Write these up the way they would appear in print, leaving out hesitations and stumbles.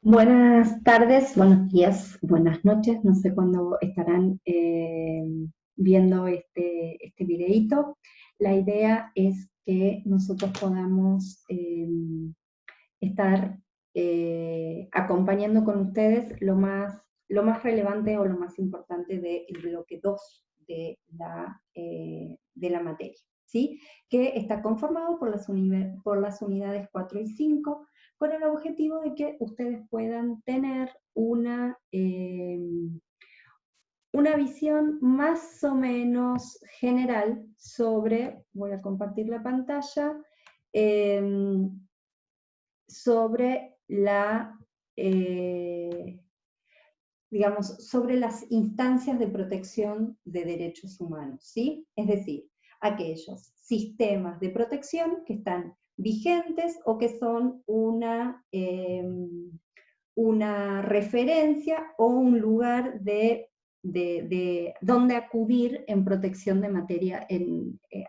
Buenas tardes, buenos días, buenas noches, no sé cuándo estarán viendo este videíto. La idea es que nosotros podamos estar acompañando con ustedes lo más relevante o lo más importante del bloque 2 de la materia, ¿sí? Que está conformado por las unidades 4 y 5, con el objetivo de que ustedes puedan tener una visión más o menos general sobre, voy a compartir la pantalla, eh, sobre sobre las instancias de protección de derechos humanos, ¿sí? Es decir, aquellos sistemas de protección que están vigentes o que son una referencia o un lugar de donde acudir en protección de materia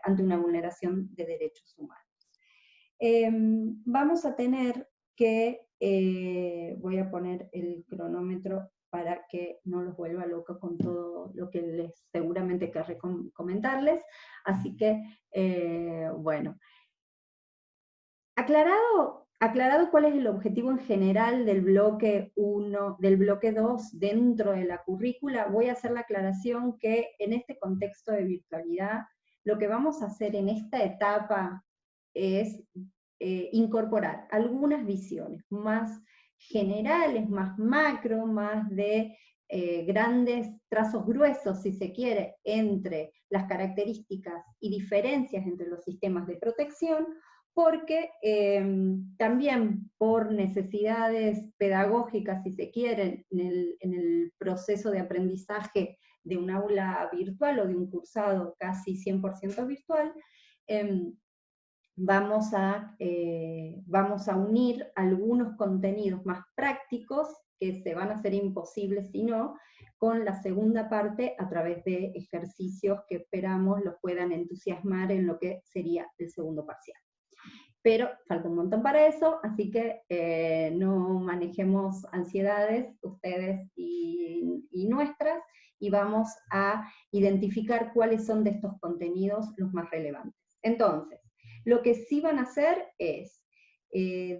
ante una vulneración de derechos humanos. Vamos a tener que, voy a poner el cronómetro para que no los vuelva loco con todo lo que seguramente querré comentarles, así que, bueno. Aclarado cuál es el objetivo en general del bloque 1, del bloque 2 dentro de la currícula, voy a hacer la aclaración que en este contexto de virtualidad, lo que vamos a hacer en esta etapa es incorporar algunas visiones más generales, más macro, más de grandes trazos gruesos, si se quiere, entre las características y diferencias entre los sistemas de protección, porque también por necesidades pedagógicas, si se quiere, en el proceso de aprendizaje de un aula virtual o de un cursado casi 100% virtual, vamos a unir algunos contenidos más prácticos que se van a hacer imposibles si no, con la segunda parte a través de ejercicios que esperamos los puedan entusiasmar en lo que sería el segundo parcial. Pero falta un montón para eso, así que no manejemos ansiedades, ustedes y nuestras, y vamos a identificar cuáles son de estos contenidos los más relevantes. Entonces, lo que sí van a hacer es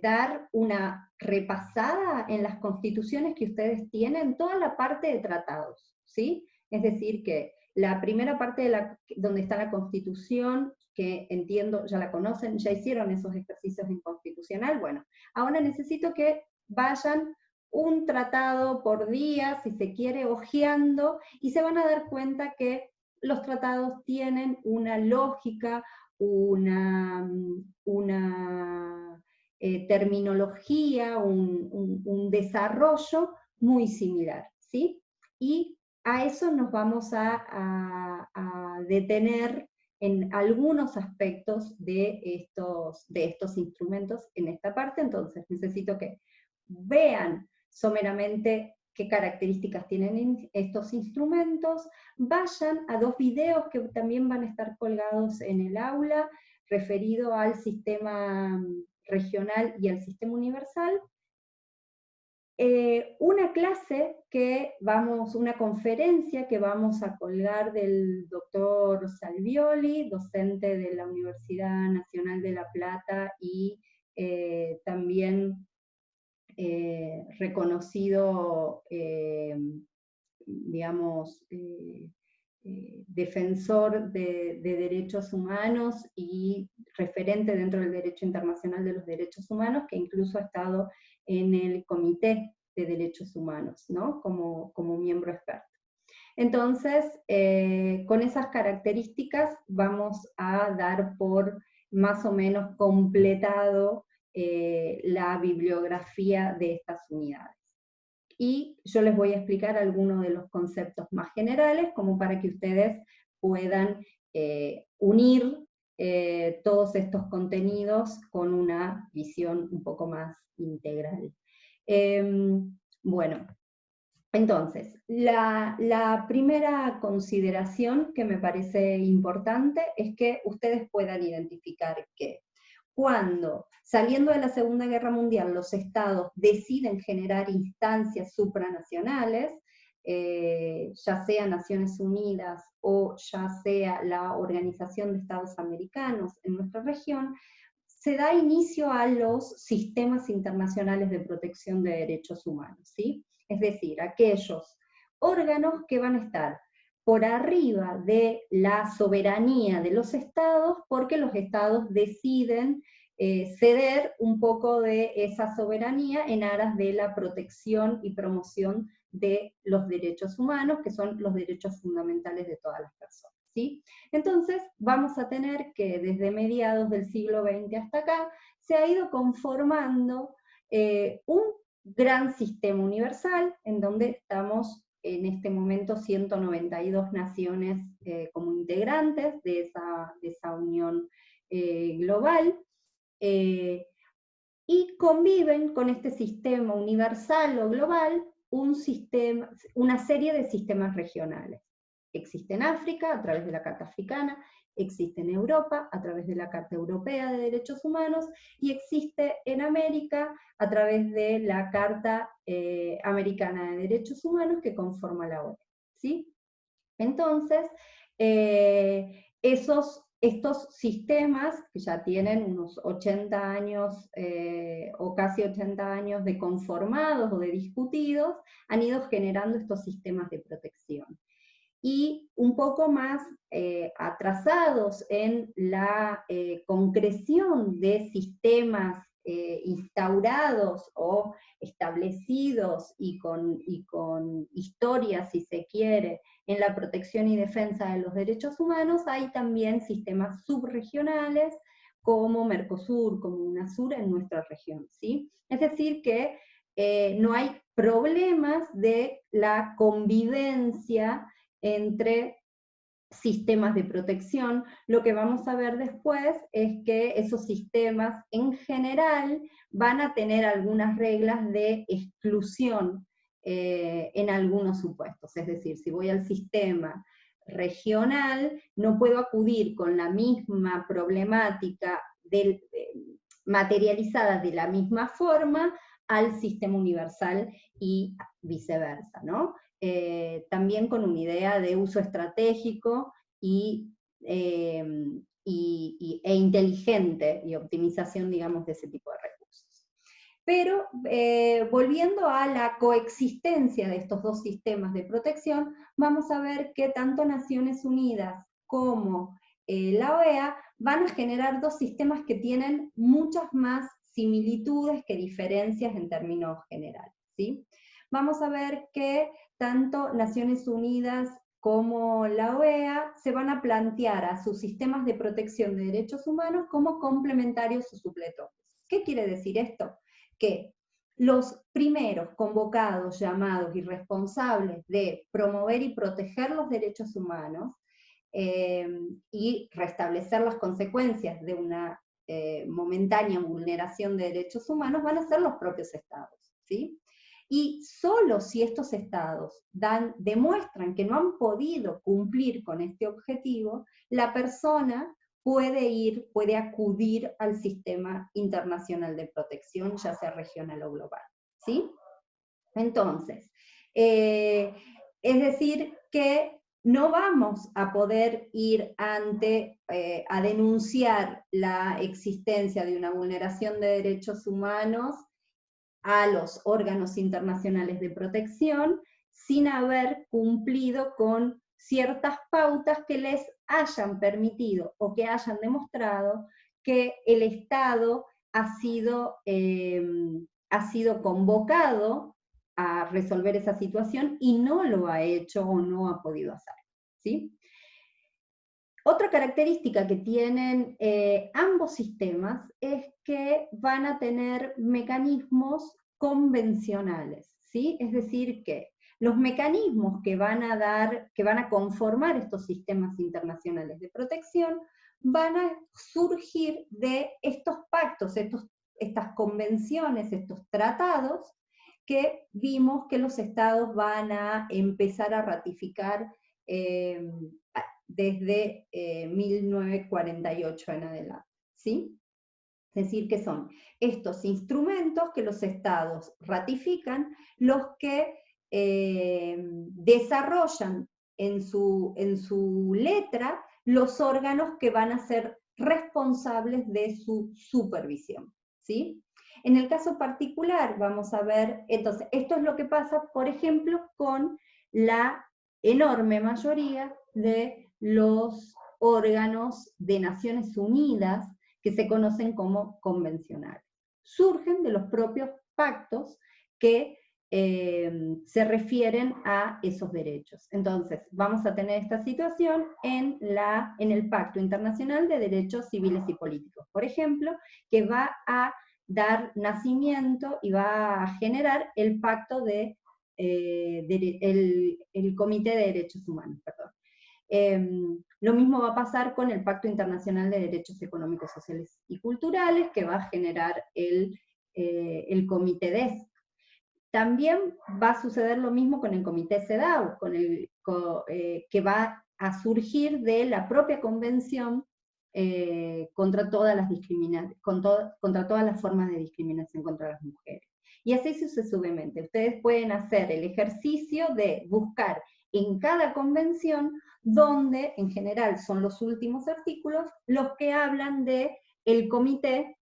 dar una repasada en las constituciones que ustedes tienen, toda la parte de tratados, ¿sí? Es decir, que la primera parte donde está la Constitución, que entiendo ya la conocen, ya hicieron esos ejercicios en constitucional, bueno, ahora necesito que vayan un tratado por día, si se quiere, hojeando, y se van a dar cuenta que los tratados tienen una lógica, una terminología, un desarrollo muy similar, ¿sí? Y a eso nos vamos a detener en algunos aspectos de estos instrumentos en esta parte. Entonces necesito que vean someramente qué características tienen estos instrumentos, vayan a 2 videos que también van a estar colgados en el aula, referido al sistema regional y al sistema universal. Una conferencia que vamos a colgar del doctor Salvioli, docente de la Universidad Nacional de La Plata y también reconocido, defensor de derechos humanos y referente dentro del derecho internacional de los derechos humanos, que incluso ha estado en el Comité de Derechos Humanos, ¿no? Como miembro experto. Entonces, con esas características vamos a dar por más o menos completado la bibliografía de estas unidades. Y yo les voy a explicar algunos de los conceptos más generales, como para que ustedes puedan unir todos estos contenidos con una visión un poco más integral. Bueno, entonces, la primera consideración que me parece importante es que ustedes puedan identificar que cuando, saliendo de la Segunda Guerra Mundial, los estados deciden generar instancias supranacionales, ya sea Naciones Unidas o ya sea la Organización de Estados Americanos en nuestra región, se da inicio a los sistemas internacionales de protección de derechos humanos, ¿sí? Es decir, aquellos órganos que van a estar por arriba de la soberanía de los estados, porque los estados deciden ceder un poco de esa soberanía en aras de la protección y promoción de los derechos humanos, que son los derechos fundamentales de todas las personas, ¿sí? Entonces, vamos a tener que desde mediados del siglo XX hasta acá, se ha ido conformando un gran sistema universal, en donde estamos en este momento 192 naciones como integrantes de esa unión global, y conviven con este sistema universal o global una serie de sistemas regionales. Existe en África, a través de la Carta Africana, existe en Europa, a través de la Carta Europea de Derechos Humanos, y existe en América, a través de la Carta Americana de Derechos Humanos, que conforma la ONU, ¿sí? Entonces, estos sistemas, que ya tienen unos 80 años o casi 80 años de conformados o de discutidos, han ido generando estos sistemas de protección. Y un poco más atrasados en la concreción de sistemas instaurados o establecidos y con historia, si se quiere, en la protección y defensa de los derechos humanos, hay también sistemas subregionales como Mercosur, como UNASUR en nuestra región, ¿sí? Es decir que no hay problemas de la convivencia entre sistemas de protección. Lo que vamos a ver después es que esos sistemas en general van a tener algunas reglas de exclusión en algunos supuestos. Es decir, si voy al sistema regional, no puedo acudir con la misma problemática materializada de la misma forma al sistema universal y viceversa, ¿no? También con una idea de uso estratégico e inteligente y optimización, digamos, de ese tipo de recursos. Pero volviendo a la coexistencia de estos dos sistemas de protección, vamos a ver que tanto Naciones Unidas como la OEA van a generar dos sistemas que tienen muchas más similitudes que diferencias en términos generales, ¿sí? Vamos a ver que tanto Naciones Unidas como la OEA se van a plantear a sus sistemas de protección de derechos humanos como complementarios o supletorios. ¿Qué quiere decir esto? Que los primeros convocados, llamados y responsables de promover y proteger los derechos humanos y restablecer las consecuencias de una momentánea vulneración de derechos humanos van a ser los propios estados, ¿sí? Y solo si estos estados demuestran que no han podido cumplir con este objetivo, la persona puede acudir al sistema internacional de protección, ya sea regional o global, ¿sí? Entonces, es decir que no vamos a poder ir a denunciar la existencia de una vulneración de derechos humanos a los órganos internacionales de protección sin haber cumplido con ciertas pautas que les hayan permitido o que hayan demostrado que el Estado ha sido convocado a resolver esa situación y no lo ha hecho o no ha podido hacer, ¿sí? Otra característica que tienen ambos sistemas es que van a tener mecanismos convencionales, ¿sí? Es decir, que los mecanismos que van a conformar estos sistemas internacionales de protección van a surgir de estos pactos, estas convenciones, estos tratados que vimos que los estados van a empezar a ratificar desde 1948 en adelante, ¿sí? Es decir, que son estos instrumentos que los estados ratifican, los que desarrollan en su letra los órganos que van a ser responsables de su supervisión, ¿sí? En el caso particular, vamos a ver, entonces, esto es lo que pasa, por ejemplo, con la enorme mayoría de los órganos de Naciones Unidas que se conocen como convencionales. Surgen de los propios pactos que se refieren a esos derechos. Entonces, vamos a tener esta situación en el Pacto Internacional de Derechos Civiles y Políticos, por ejemplo, que va a dar nacimiento y va a generar el pacto el Comité de Derechos Humanos, perdón. Lo mismo va a pasar con el Pacto Internacional de Derechos Económicos, Sociales y Culturales, que va a generar el Comité DESC. También va a suceder lo mismo con el Comité CEDAW, que va a surgir de la propia Convención contra todas las formas de discriminación contra las mujeres. Y así sucesivamente. Ustedes pueden hacer el ejercicio de buscar en cada convención, donde en general son los últimos artículos, los que hablan de el comité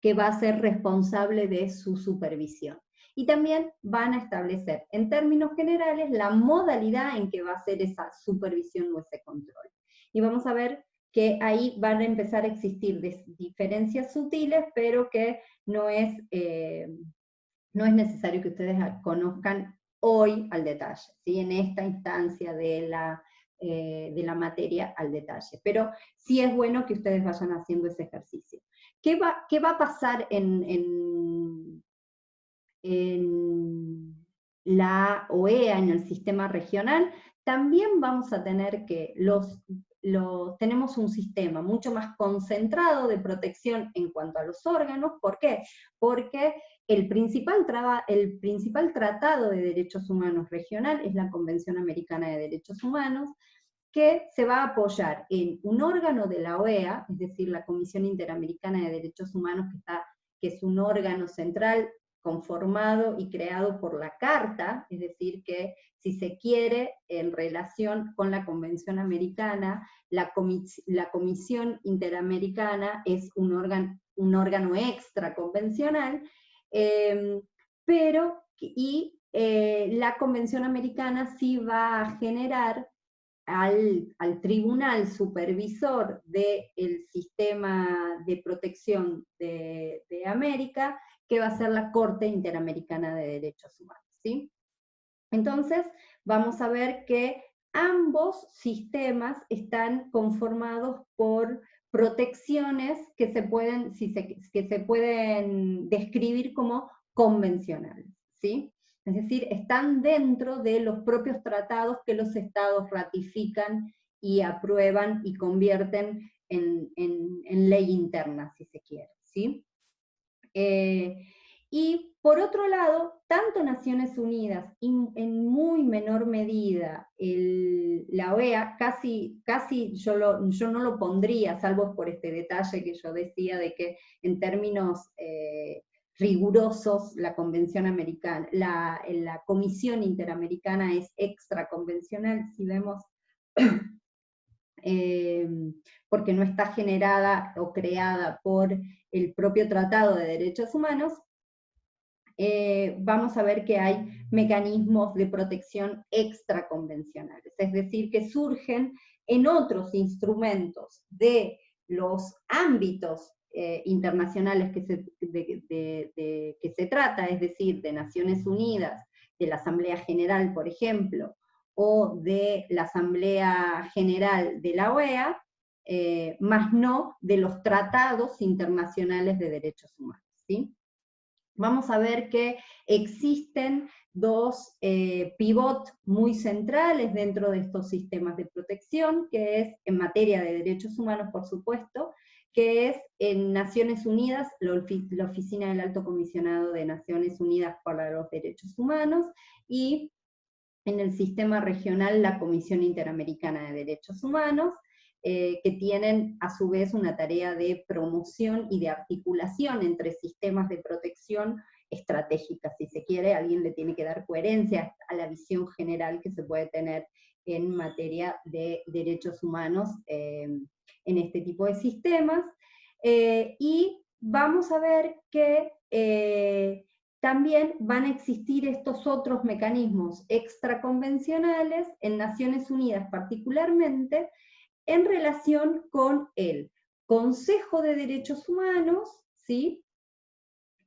que va a ser responsable de su supervisión. Y también van a establecer, en términos generales, la modalidad en que va a ser esa supervisión o ese control. Y vamos a ver que ahí van a empezar a existir diferencias sutiles, pero que no es necesario que ustedes conozcan hoy al detalle, ¿sí? En esta instancia de la materia al detalle. Pero sí es bueno que ustedes vayan haciendo ese ejercicio. ¿Qué va a pasar en la OEA, en el sistema regional? También vamos a tener que tenemos un sistema mucho más concentrado de protección en cuanto a los órganos. ¿Por qué? Porque el principal tratado de derechos humanos regional es la Convención Americana de Derechos Humanos, que se va a apoyar en un órgano de la OEA, es decir, la Comisión Interamericana de Derechos Humanos, que es un órgano central conformado y creado por la Carta, es decir, que si se quiere, en relación con la Convención Americana, la Comisión Interamericana es un órgano extraconvencional, la Convención Americana sí va a generar al tribunal supervisor del sistema de protección de América, que va a ser la Corte Interamericana de Derechos Humanos, ¿sí? Entonces, vamos a ver que ambos sistemas están conformados por protecciones que se pueden describir como convencionales, ¿sí? Es decir, están dentro de los propios tratados que los estados ratifican y aprueban y convierten en ley interna, si se quiere, ¿sí? Y por otro lado, tanto Naciones Unidas y en muy menor medida la OEA, casi yo no lo pondría, salvo por este detalle que yo decía de que en términos rigurosos la Convención Americana, la Comisión Interamericana es extraconvencional, si vemos, porque no está generada o creada por el propio Tratado de Derechos Humanos. Vamos a ver que hay mecanismos de protección extraconvencionales, es decir, que surgen en otros instrumentos de los ámbitos internacionales que se trata, es decir, de Naciones Unidas, de la Asamblea General, por ejemplo, o de la Asamblea General de la OEA, más no de los tratados internacionales de derechos humanos, ¿sí? Vamos a ver que existen dos pivot muy centrales dentro de estos sistemas de protección, que es en materia de derechos humanos, por supuesto, que es en Naciones Unidas, la Oficina del Alto Comisionado de Naciones Unidas para los Derechos Humanos, y en el sistema regional la Comisión Interamericana de Derechos Humanos, que tienen a su vez una tarea de promoción y de articulación entre sistemas de protección estratégicas, si se quiere. Alguien le tiene que dar coherencia a la visión general que se puede tener en materia de derechos humanos en este tipo de sistemas, y vamos a ver que también van a existir estos otros mecanismos extraconvencionales en Naciones Unidas particularmente, en relación con el Consejo de Derechos Humanos, ¿sí?,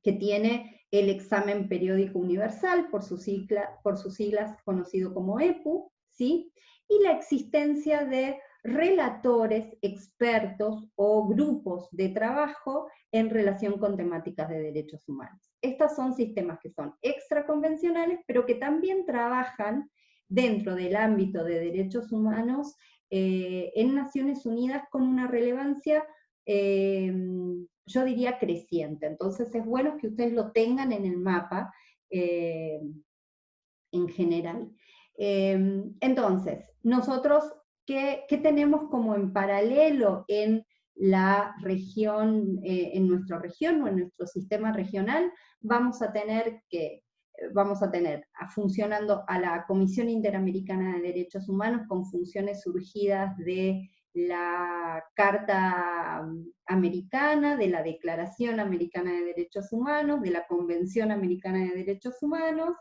que tiene el examen periódico universal, por sus siglas conocido como EPU, ¿sí?, y la existencia de relatores, expertos o grupos de trabajo en relación con temáticas de derechos humanos. Estos son sistemas que son extraconvencionales, pero que también trabajan dentro del ámbito de derechos humanos en Naciones Unidas con una relevancia, yo diría, creciente. Entonces es bueno que ustedes lo tengan en el mapa en general. Entonces, nosotros, ¿qué tenemos como en paralelo en la región, en nuestra región o en nuestro sistema regional? Vamos a tener funcionando a la Comisión Interamericana de Derechos Humanos con funciones surgidas de la Carta Americana, de la Declaración Americana de Derechos Humanos, de la Convención Americana de Derechos Humanos.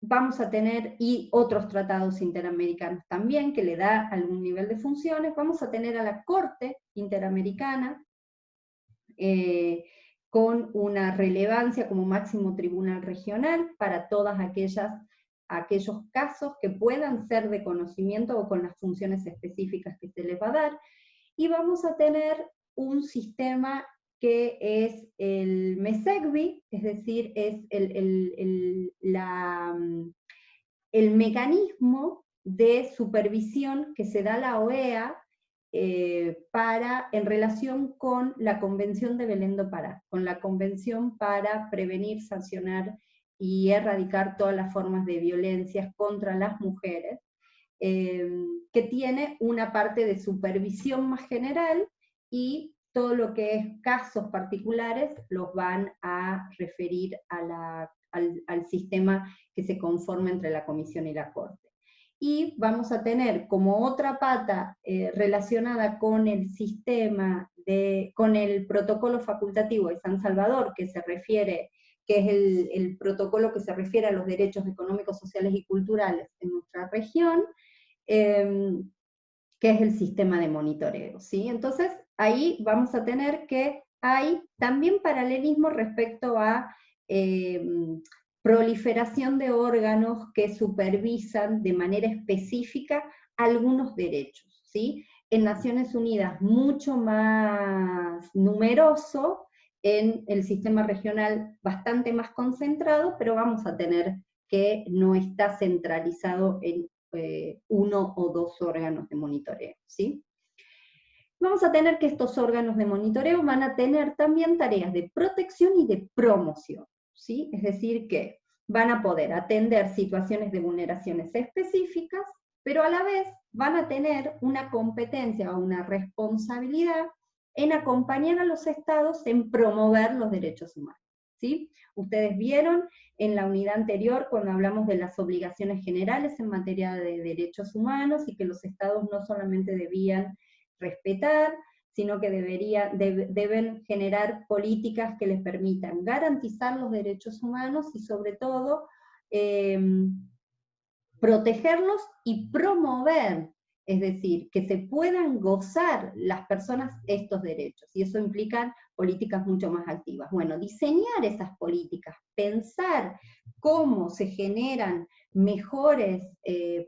Vamos a tener, y otros tratados interamericanos también, que le da algún nivel de funciones. Vamos a tener a la Corte Interamericana, con una relevancia como máximo tribunal regional para todas aquellos casos que puedan ser de conocimiento o con las funciones específicas que se les va a dar. Y vamos a tener un sistema que es el MESECBI, es decir, es el mecanismo de supervisión que se da a la OEA en relación con la Convención de Belém do Pará, con la Convención para prevenir, sancionar y erradicar todas las formas de violencias contra las mujeres, que tiene una parte de supervisión más general, y todo lo que es casos particulares los van a referir al sistema que se conforma entre la Comisión y la Corte. Y vamos a tener como otra pata relacionada con el sistema, con el protocolo facultativo de San Salvador, que es el protocolo que se refiere a los derechos económicos, sociales y culturales en nuestra región, que es el sistema de monitoreo, ¿sí? Entonces, ahí vamos a tener que hay también paralelismo respecto a proliferación de órganos que supervisan de manera específica algunos derechos, ¿sí? En Naciones Unidas mucho más numeroso, en el sistema regional bastante más concentrado, pero vamos a tener que no está centralizado en uno o dos órganos de monitoreo, ¿sí? Vamos a tener que estos órganos de monitoreo van a tener también tareas de protección y de promoción, ¿sí? Es decir, que van a poder atender situaciones de vulneraciones específicas, pero a la vez van a tener una competencia o una responsabilidad en acompañar a los estados en promover los derechos humanos, ¿sí? Ustedes vieron en la unidad anterior cuando hablamos de las obligaciones generales en materia de derechos humanos, y que los estados no solamente debían respetar, sino que deben generar políticas que les permitan garantizar los derechos humanos y sobre todo protegerlos y promover, es decir, que se puedan gozar las personas estos derechos, y eso implica políticas mucho más activas. Bueno, diseñar esas políticas, pensar cómo se generan mejores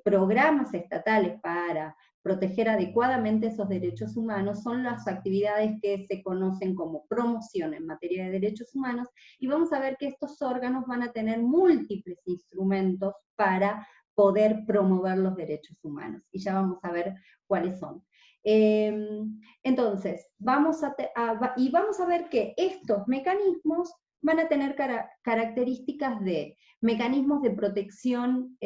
programas estatales para proteger adecuadamente esos derechos humanos, son las actividades que se conocen como promoción en materia de derechos humanos, y vamos a ver que estos órganos van a tener múltiples instrumentos para poder promover los derechos humanos, y ya vamos a ver cuáles son. Entonces, vamos a ver que estos mecanismos van a tener características de mecanismos de protección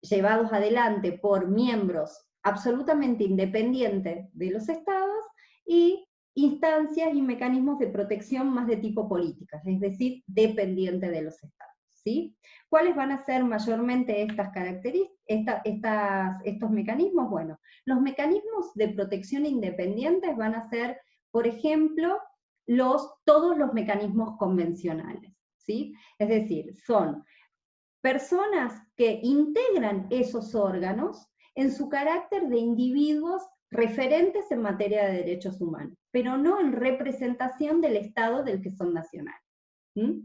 llevados adelante por miembros absolutamente independiente de los estados, y instancias y mecanismos de protección más de tipo política, es decir, dependiente de los estados, ¿sí? ¿Cuáles van a ser mayormente estas características, estos mecanismos? Bueno, los mecanismos de protección independientes van a ser, por ejemplo, todos los mecanismos convencionales, ¿sí? Es decir, son personas que integran esos órganos en su carácter de individuos referentes en materia de derechos humanos, pero no en representación del Estado del que son nacionales. ¿Mm?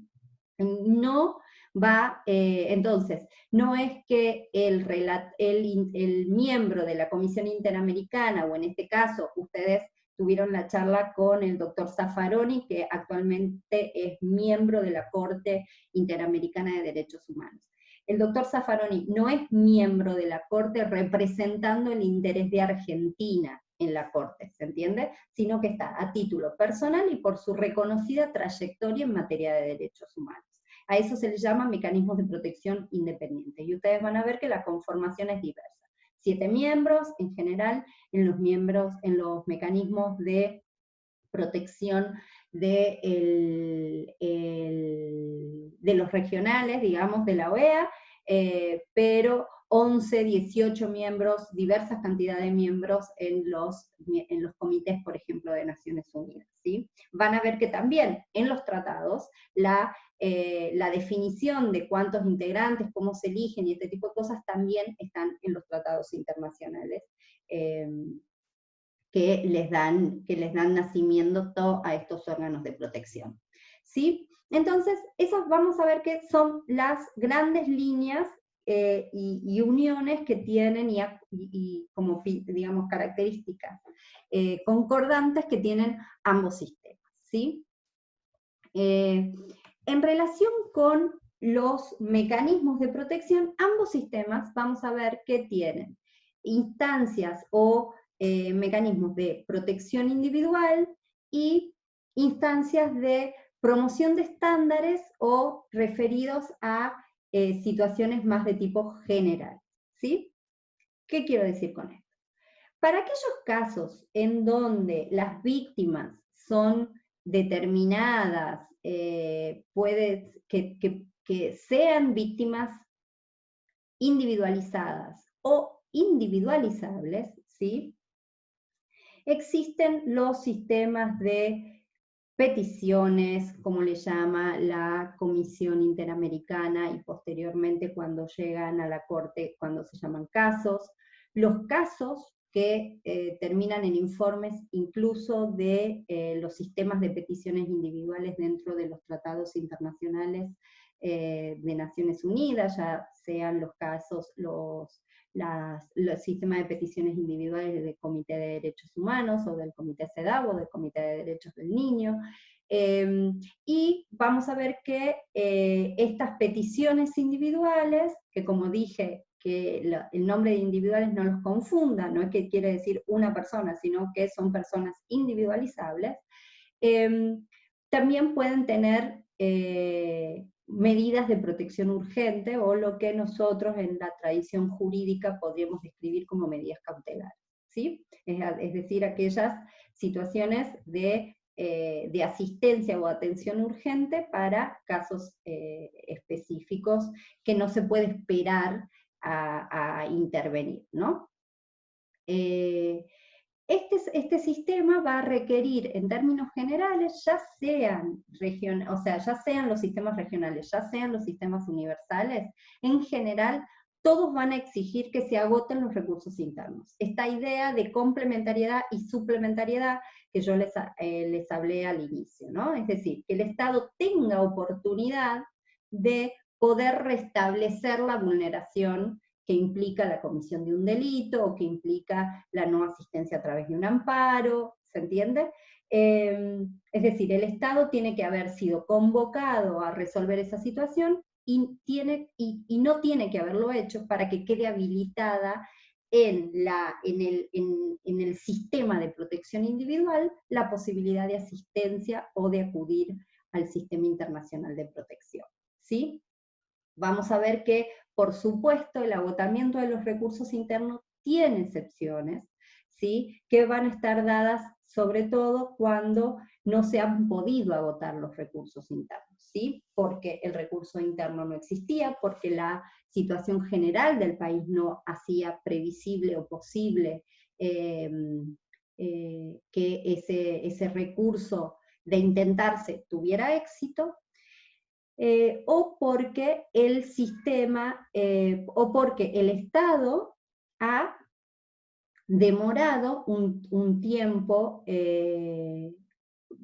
No va, entonces, no es que el miembro de la Comisión Interamericana, o en este caso, ustedes tuvieron la charla con el doctor Zaffaroni, que actualmente es miembro de la Corte Interamericana de Derechos Humanos. El doctor Zaffaroni no es miembro de la Corte representando el interés de Argentina en la Corte, ¿se entiende? Sino que está a título personal y por su reconocida trayectoria en materia de derechos humanos. A eso se le llama mecanismos de protección independiente, y ustedes van a ver que la conformación es diversa. 7 miembros, en general, en los mecanismos de protección de los regionales, digamos, de la OEA, pero 11, 18 miembros, diversas cantidades de miembros en los comités, por ejemplo, de Naciones Unidas, ¿sí? Van a ver que también en los tratados la definición de cuántos integrantes, cómo se eligen y este tipo de cosas también están en los tratados internacionales, que les dan nacimiento a estos órganos de protección, ¿sí? Entonces, esas vamos a ver que son las grandes líneas y uniones que tienen y como, digamos, características concordantes que tienen ambos sistemas, ¿sí? En relación con los mecanismos de protección, ambos sistemas vamos a ver que tienen instancias o mecanismos de protección individual y instancias de promoción de estándares o referidos a situaciones más de tipo general, ¿sí? ¿Qué quiero decir con esto? Para aquellos casos en donde las víctimas son determinadas, puede que sean víctimas individualizadas o individualizables, ¿sí? Existen los sistemas de peticiones, como le llama la Comisión Interamericana, y posteriormente cuando llegan a la Corte, cuando se llaman casos, los casos que terminan en informes incluso de los sistemas de peticiones individuales dentro de los tratados internacionales de Naciones Unidas, ya sean los casos, los sistemas de peticiones individuales del Comité de Derechos Humanos, o del Comité CEDAW, o del Comité de Derechos del Niño, y vamos a ver que estas peticiones individuales, que como dije, que el nombre de individuales no los confunda, no es que quiere decir una persona, sino que son personas individualizables, también pueden tener medidas de protección urgente, o lo que nosotros en la tradición jurídica podríamos describir como medidas cautelares, ¿sí? Es decir, aquellas situaciones de asistencia o atención urgente para casos específicos que no se puede esperar a intervenir, ¿no? Este sistema va a requerir, en términos generales, ya sean los sistemas regionales, ya sean los sistemas universales, en general, todos van a exigir que se agoten los recursos internos. Esta idea de complementariedad y suplementariedad que yo les hablé al inicio, ¿no? Es decir, que el Estado tenga oportunidad de poder restablecer la vulneración que implica la comisión de un delito, o que implica la no asistencia a través de un amparo, ¿se entiende? Es decir, el Estado tiene que haber sido convocado a resolver esa situación, y no tiene que haberlo hecho para que quede habilitada en el sistema de protección individual la posibilidad de asistencia o de acudir al sistema internacional de protección, ¿sí? Vamos a ver que, por supuesto, el agotamiento de los recursos internos tiene excepciones, ¿sí? Que van a estar dadas sobre todo cuando no se han podido agotar los recursos internos, ¿sí? Porque el recurso interno no existía, porque la situación general del país no hacía previsible o posible que ese recurso de intentarse tuviera éxito, o porque el sistema, o porque el Estado ha demorado un tiempo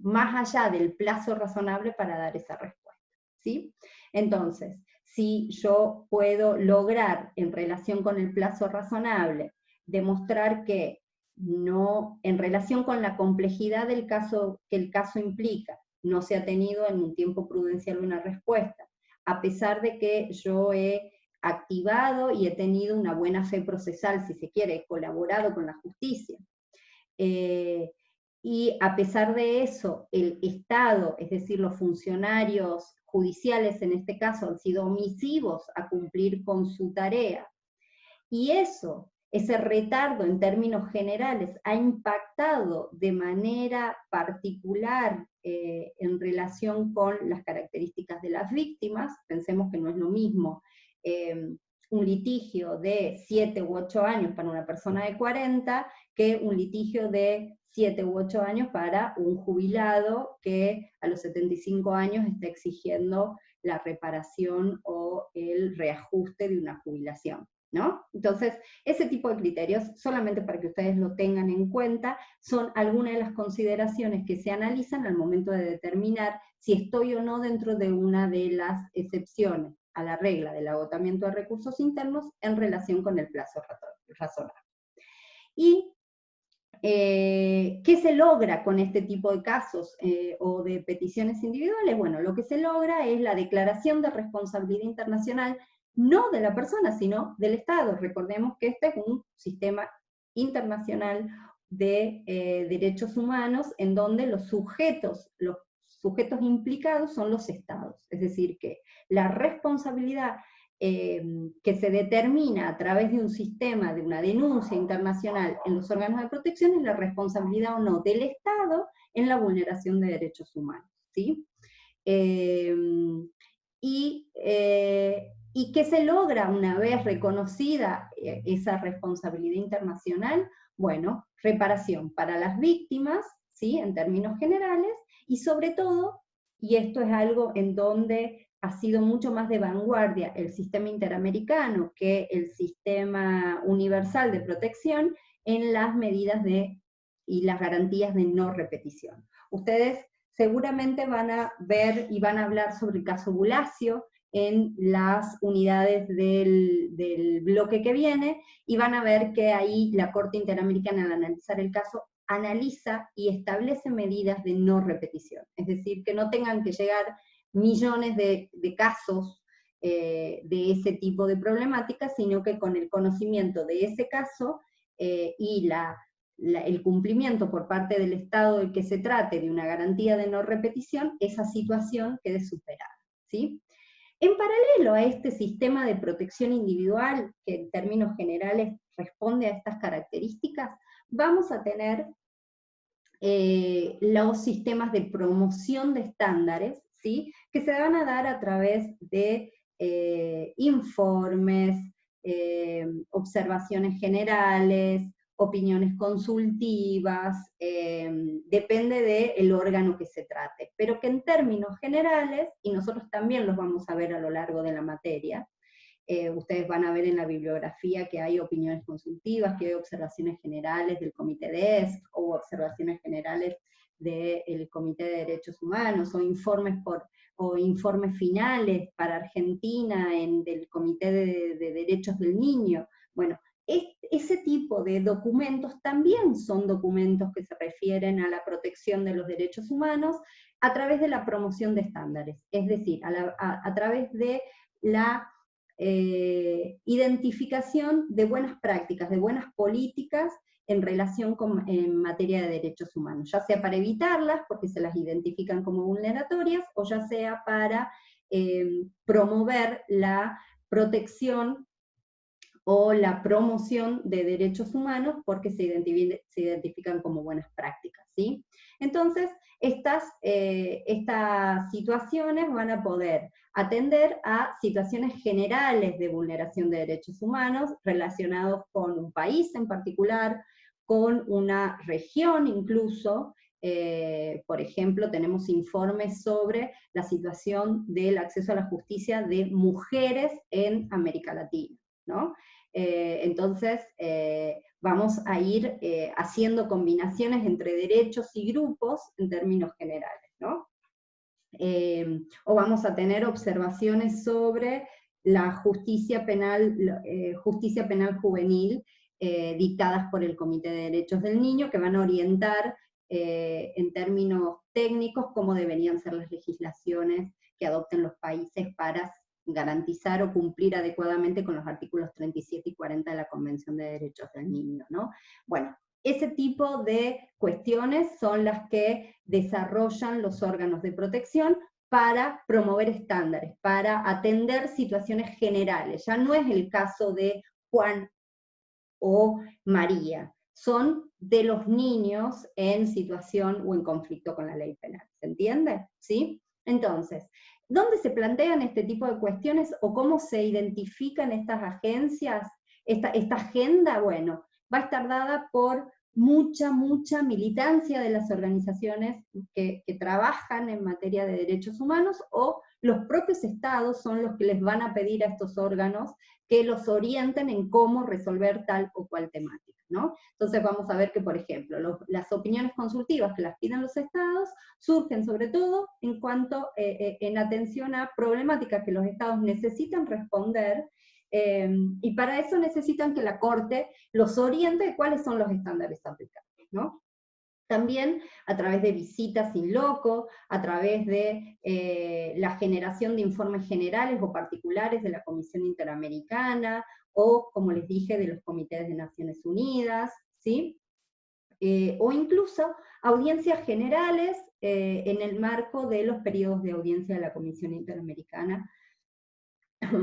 más allá del plazo razonable para dar esa respuesta, ¿sí? Entonces, si yo puedo lograr, en relación con el plazo razonable, demostrar que no, en relación con la complejidad del caso que el caso implica, no se ha tenido en un tiempo prudencial una respuesta, a pesar de que yo he activado y he tenido una buena fe procesal, si se quiere, he colaborado con la justicia. Y a pesar de eso, el Estado, es decir, los funcionarios judiciales en este caso, han sido omisivos a cumplir con su tarea. Y eso, ese retardo en términos generales, ha impactado de manera particular en relación con las características de las víctimas. Pensemos que no es lo mismo un litigio de 7 u 8 años para una persona de 40 que un litigio de 7 u 8 años para un jubilado que a los 75 años está exigiendo la reparación o el reajuste de una jubilación, ¿no? Entonces, ese tipo de criterios, solamente para que ustedes lo tengan en cuenta, son algunas de las consideraciones que se analizan al momento de determinar si estoy o no dentro de una de las excepciones a la regla del agotamiento de recursos internos en relación con el plazo razonable. Y ¿qué se logra con este tipo de casos o de peticiones individuales? Bueno, lo que se logra es la declaración de responsabilidad internacional, no de la persona, sino del Estado. Recordemos que este es un sistema internacional de derechos humanos en donde los sujetos implicados son los Estados. Es decir, que la responsabilidad que se determina a través de un sistema, de una denuncia internacional en los órganos de protección, es la responsabilidad o no del Estado en la vulneración de derechos humanos, ¿sí? ¿Y qué se logra una vez reconocida esa responsabilidad internacional? Bueno, reparación para las víctimas, ¿sí? En términos generales, y sobre todo, y esto es algo en donde ha sido mucho más de vanguardia el sistema interamericano que el sistema universal de protección en las medidas y las garantías de no repetición. Ustedes seguramente van a ver y van a hablar sobre el caso Bulacio en las unidades del bloque que viene, y van a ver que ahí la Corte Interamericana, al analizar el caso, analiza y establece medidas de no repetición. Es decir, que no tengan que llegar millones de casos de ese tipo de problemáticas, sino que con el conocimiento de ese caso y el cumplimiento por parte del Estado del que se trate de una garantía de no repetición, esa situación quede superada, ¿sí? En paralelo a este sistema de protección individual, que en términos generales responde a estas características, vamos a tener los sistemas de promoción de estándares, ¿sí? Que se van a dar a través de informes, observaciones generales, opiniones consultivas, depende del órgano que se trate, pero que en términos generales, y nosotros también los vamos a ver a lo largo de la materia, ustedes van a ver en la bibliografía que hay opiniones consultivas, que hay observaciones generales del Comité de ESC, o observaciones generales del Comité de Derechos Humanos, o informes finales para Argentina del Comité de Derechos del Niño. Bueno, ese tipo de documentos también son documentos que se refieren a la protección de los derechos humanos a través de la promoción de estándares, es decir, a través de la identificación de buenas prácticas, de buenas políticas en relación en materia de derechos humanos, ya sea para evitarlas, porque se las identifican como vulneratorias, o ya sea para promover la protección o la promoción de derechos humanos porque se identifican como buenas prácticas, ¿sí? Entonces, estas situaciones van a poder atender a situaciones generales de vulneración de derechos humanos relacionados con un país en particular, con una región incluso. Por ejemplo, tenemos informes sobre la situación del acceso a la justicia de mujeres en América Latina, ¿no? Entonces, vamos a ir haciendo combinaciones entre derechos y grupos en términos generales, ¿no? O vamos a tener observaciones sobre la justicia penal juvenil dictadas por el Comité de Derechos del Niño, que van a orientar en términos técnicos cómo deberían ser las legislaciones que adopten los países para garantizar o cumplir adecuadamente con los artículos 37 y 40 de la Convención de Derechos del Niño, ¿no? Bueno, ese tipo de cuestiones son las que desarrollan los órganos de protección para promover estándares, para atender situaciones generales. Ya no es el caso de Juan o María, son de los niños en situación o en conflicto con la ley penal. ¿Se entiende? ¿Sí? Entonces, ¿dónde se plantean este tipo de cuestiones o cómo se identifican estas agencias, esta agenda? Bueno, va a estar dada por mucha militancia de las organizaciones que trabajan en materia de derechos humanos, o los propios estados son los que les van a pedir a estos órganos que los orienten en cómo resolver tal o cual temática, ¿no? Entonces vamos a ver que, por ejemplo, las opiniones consultivas que las piden los estados surgen sobre todo en cuanto en atención a problemáticas que los estados necesitan responder, y para eso necesitan que la Corte los oriente de cuáles son los estándares aplicables, ¿no? También a través de visitas in loco, a través de la generación de informes generales o particulares de la Comisión Interamericana, o, como les dije, de los comités de Naciones Unidas, ¿sí? O incluso audiencias generales en el marco de los periodos de audiencia de la Comisión Interamericana,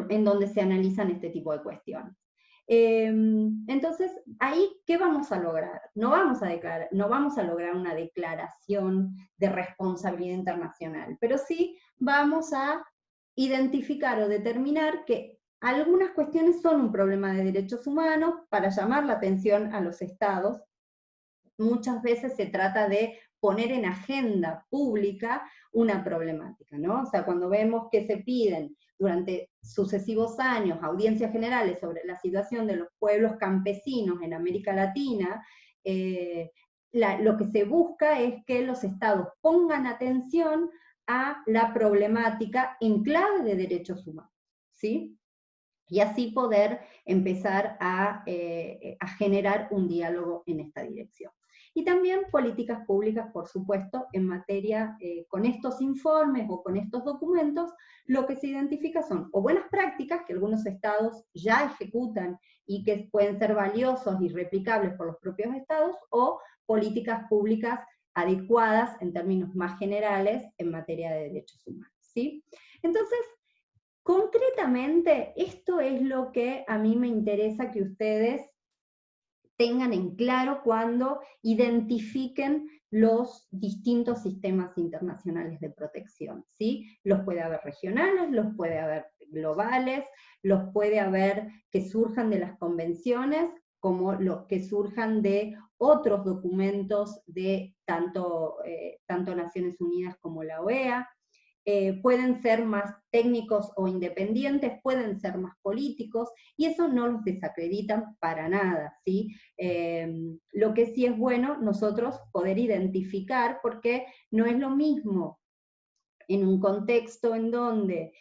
en donde se analizan este tipo de cuestiones. Entonces, ahí, ¿qué vamos a lograr? No vamos a lograr una declaración de responsabilidad internacional, pero sí vamos a identificar o determinar que algunas cuestiones son un problema de derechos humanos para llamar la atención a los estados. Muchas veces se trata de poner en agenda pública una problemática, ¿no? O sea, cuando vemos que se piden durante sucesivos años audiencias generales sobre la situación de los pueblos campesinos en América Latina, lo que se busca es que los estados pongan atención a la problemática en clave de derechos humanos, ¿sí? Y así poder empezar a generar un diálogo en esta dirección. Y también políticas públicas, por supuesto, en materia, con estos informes o con estos documentos, lo que se identifica son o buenas prácticas que algunos estados ya ejecutan y que pueden ser valiosos y replicables por los propios estados, o políticas públicas adecuadas en términos más generales en materia de derechos humanos, ¿sí? Entonces, concretamente, esto es lo que a mí me interesa que ustedes tengan en claro cuando identifiquen los distintos sistemas internacionales de protección, ¿sí? Los puede haber regionales, los puede haber globales, los puede haber que surjan de las convenciones, como los que surjan de otros documentos de tanto Naciones Unidas como la OEA. Pueden ser más técnicos o independientes, pueden ser más políticos, y eso no los desacreditan para nada, ¿sí? Lo que sí es bueno nosotros poder identificar, porque no es lo mismo en un contexto en donde,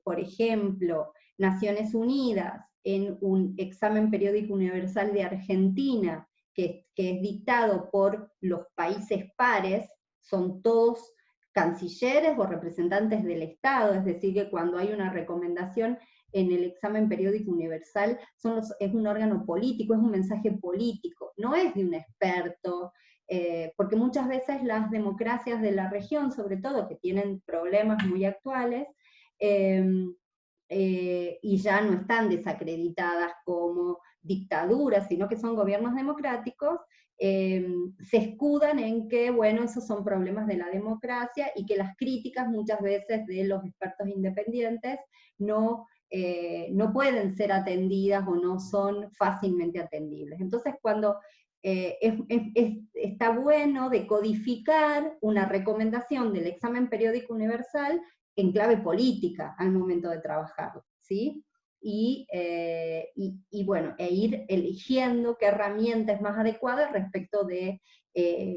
por ejemplo, Naciones Unidas, en un examen periódico universal de Argentina, que es dictado por los países pares, son todos cancilleres o representantes del Estado, es decir, que cuando hay una recomendación en el examen periódico universal es un órgano político, es un mensaje político, no es de un experto, porque muchas veces las democracias de la región, sobre todo, que tienen problemas muy actuales, y ya no están desacreditadas como dictaduras, sino que son gobiernos democráticos, se escudan en que, bueno, esos son problemas de la democracia y que las críticas muchas veces de los expertos independientes no pueden ser atendidas o no son fácilmente atendibles. Entonces, cuando está bueno decodificar una recomendación del examen periódico universal en clave política al momento de trabajarlo, ¿sí? Bueno, ir eligiendo qué herramienta es más adecuada respecto de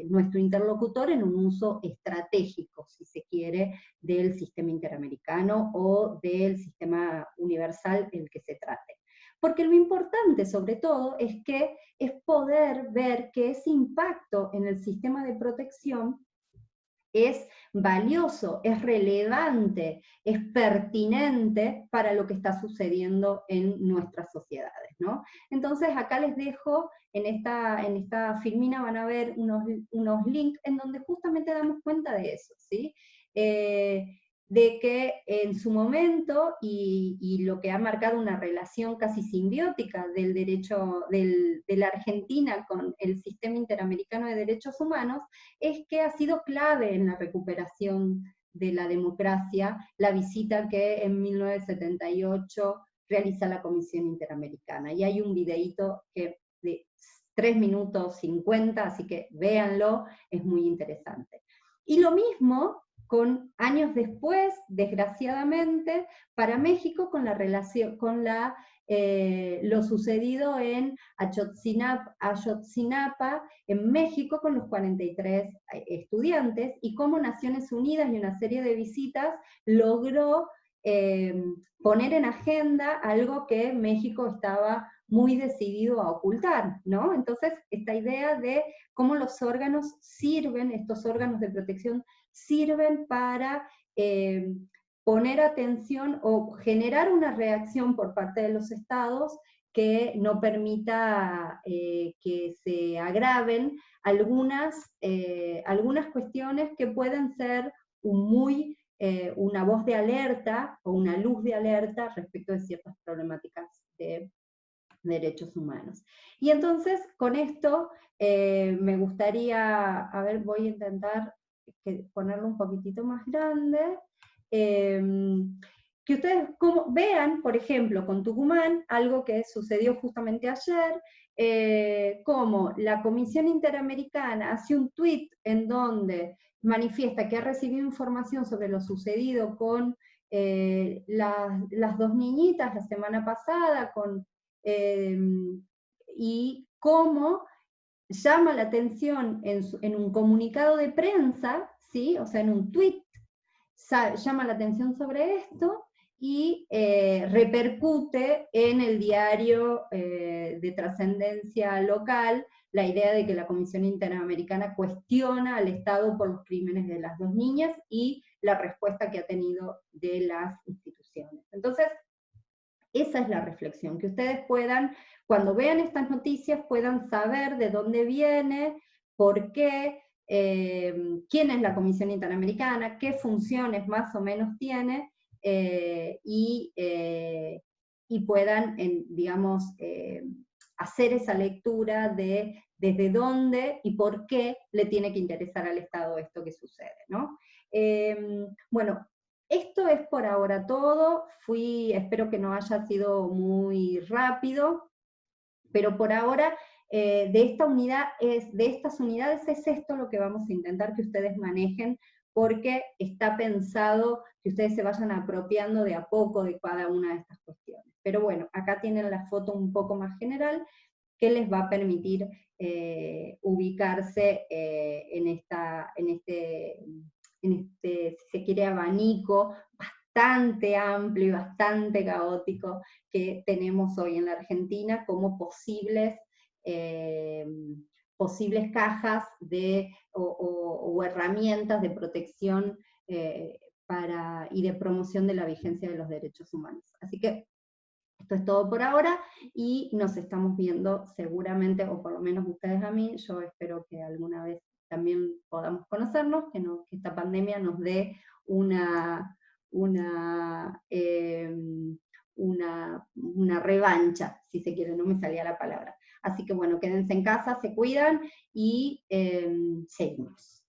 nuestro interlocutor en un uso estratégico, si se quiere, del sistema interamericano o del sistema universal el que se trate. Porque lo importante, sobre todo, es poder ver que ese impacto en el sistema de protección es valioso, es relevante, es pertinente para lo que está sucediendo en nuestras sociedades, ¿no? Entonces acá les dejo, en esta filmina van a ver unos links en donde justamente damos cuenta de eso, ¿sí? De que en su momento, y lo que ha marcado una relación casi simbiótica del derecho, de la Argentina con el sistema interamericano de derechos humanos, es que ha sido clave en la recuperación de la democracia la visita que en 1978 realiza la Comisión Interamericana. Y hay un videíto de 3 minutos 50, así que véanlo, es muy interesante. Y lo mismo con años después, desgraciadamente, para México con la relación, con lo sucedido en Ayotzinapa, en México, con los 43 estudiantes, y cómo Naciones Unidas y una serie de visitas logró poner en agenda algo que México estaba muy decidido a ocultar, ¿no? Entonces, esta idea de cómo los órganos sirven, estos órganos de protección, sirven para poner atención o generar una reacción por parte de los estados que no permita que se agraven algunas cuestiones que pueden ser una voz de alerta o una luz de alerta respecto de ciertas problemáticas de derechos humanos. Y entonces, con esto, me gustaría, a ver, voy a intentar ponerlo un poquitito más grande, que ustedes vean, por ejemplo, con Tucumán, algo que sucedió justamente ayer, como la Comisión Interamericana hace un tuit en donde manifiesta que ha recibido información sobre lo sucedido con las dos niñitas la semana pasada, y cómo llama la atención en un comunicado de prensa, ¿sí? O sea, en un tuit, llama la atención sobre esto y repercute en el diario de trascendencia local la idea de que la Comisión Interamericana cuestiona al Estado por los crímenes de las dos niñas y la respuesta que ha tenido de las instituciones. Entonces, esa es la reflexión, que ustedes puedan, cuando vean estas noticias, puedan saber de dónde viene, por qué, quién es la Comisión Interamericana, qué funciones más o menos tiene, y puedan, digamos, hacer esa lectura de desde dónde y por qué le tiene que interesar al Estado esto que sucede, ¿no? Bueno, esto es por ahora todo. Espero que no haya sido muy rápido, pero por ahora de estas unidades es esto lo que vamos a intentar que ustedes manejen, porque está pensado que ustedes se vayan apropiando de a poco de cada una de estas cuestiones. Pero bueno, acá tienen la foto un poco más general que les va a permitir ubicarse en este, si se quiere, abanico bastante amplio y bastante caótico que tenemos hoy en la Argentina como posibles cajas o herramientas de protección y de promoción de la vigencia de los derechos humanos. Así que esto es todo por ahora y nos estamos viendo seguramente, o por lo menos ustedes a mí. Yo espero que alguna vez también podamos conocernos, que esta pandemia nos dé una revancha, si se quiere, no me salía la palabra. Así que bueno, quédense en casa, se cuidan y seguimos.